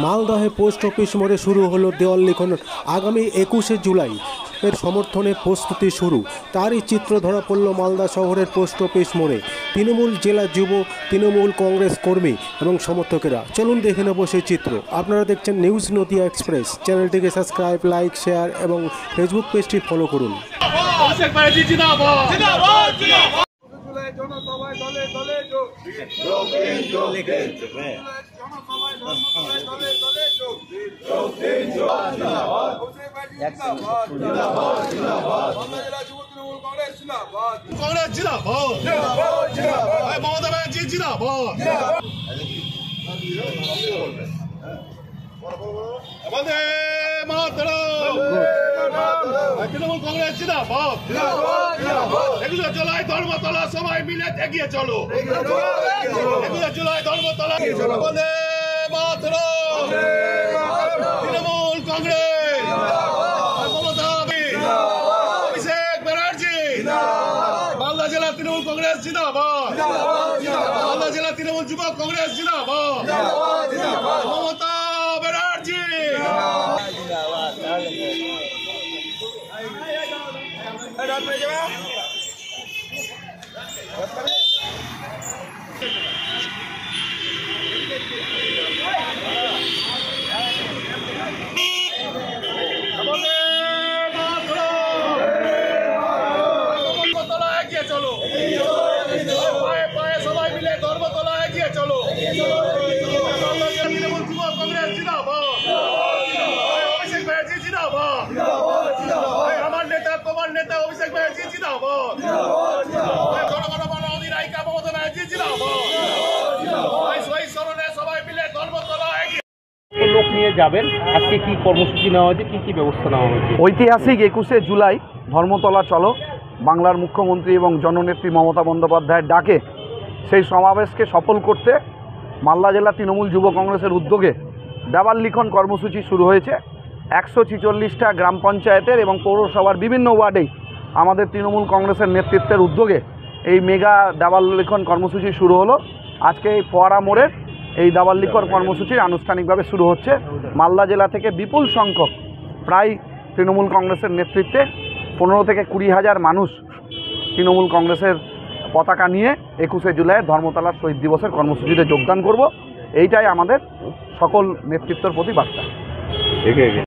মালদহে post office মোড়ে শুরু হলো দেওয়াল লিখন। আগামী 21শে জুলাই এর সমর্থনে প্রস্তুতি শুরু। তারই চিত্র ধরা পড়ল মালদা শহরের পোস্ট অফিস মোড়ে। তৃণমূল জেলা যুব তৃণমূল কংগ্রেস কর্মী এবং সমর্থকেরা। চলুন দেখে নেব সেই চিত্র। আপনারা দেখছেন নিউজ নদিয়া এক্সপ্রেস। চ্যানেলটিকে সাবস্ক্রাইব, লাইক, শেয়ার এবং ফেসবুক পেজটি ফলো করুন। কংগ্রেস জিন্দাবাদ, মমতা ব্যানার্জি জিন্দাবাদ। বন্দে মাতরম, তৃণমূল কংগ্রেস জিন্দাবাদ। 21শে জুলাই ধর্মতলা সবাই মিলে এগিয়ে চলো। 21শে জুলাই ধর্মতলা বন্দে মাতরম, তৃণমূল কংগ্রেস, মমতা অভিষেক ব্যানার্জি, মালদা জেলা তৃণমূল কংগ্রেস জিন্দাবাদ, মালদা জেলা তৃণমূল যুব কংগ্রেস জিন্দাবাদ, মমতা ব্যানার্জি আমার নেতা তোমার নেতা অভিষেক ব্যানার্জি জিন্দাবাদ, জনগণমন অধিনায়িকা মমতা ব্যানার্জি জিন্দাবাদ। সেই স্মরণে সবাই মিলে ধর্মতলা এগিয়ে। লোক নিয়ে যাবেন, আজকে কি কর্মসূচি নেওয়া হয়েছে, কি ব্যবস্থা নেওয়া হয়েছে? ঐতিহাসিক 21শে জুলাই ধর্মতলা চলো বাংলার মুখ্যমন্ত্রী এবং জননেত্রী মমতা বন্দ্যোপাধ্যায়ের ডাকে সেই সমাবেশকে সফল করতে মালদা জেলা তৃণমূল যুব কংগ্রেসের উদ্যোগে দেওয়াল লিখন কর্মসূচি শুরু হয়েছে। 146টা গ্রাম পঞ্চায়েতের এবং পৌরসভার বিভিন্ন ওয়ার্ডেই আমাদের তৃণমূল কংগ্রেসের নেতৃত্বের উদ্যোগে এই মেগা দেওয়াল লিখন কর্মসূচি শুরু হলো। আজকে এই ফোয়ারা মোড়ের এই দেওয়াল লিখন কর্মসূচি আনুষ্ঠানিকভাবে শুরু হচ্ছে। মালদা জেলা থেকে বিপুল সংখ্যক প্রায় তৃণমূল কংগ্রেসের নেতৃত্বে 15 থেকে 20 হাজার মানুষ তৃণমূল কংগ্রেসের পতাকা নিয়ে 21শে জুলাইয়ের ধর্মতলার শহীদ দিবসের কর্মসূচিতে যোগদান করব। এইটাই আমাদের সকল নেতৃত্বের প্রতি বার্তা।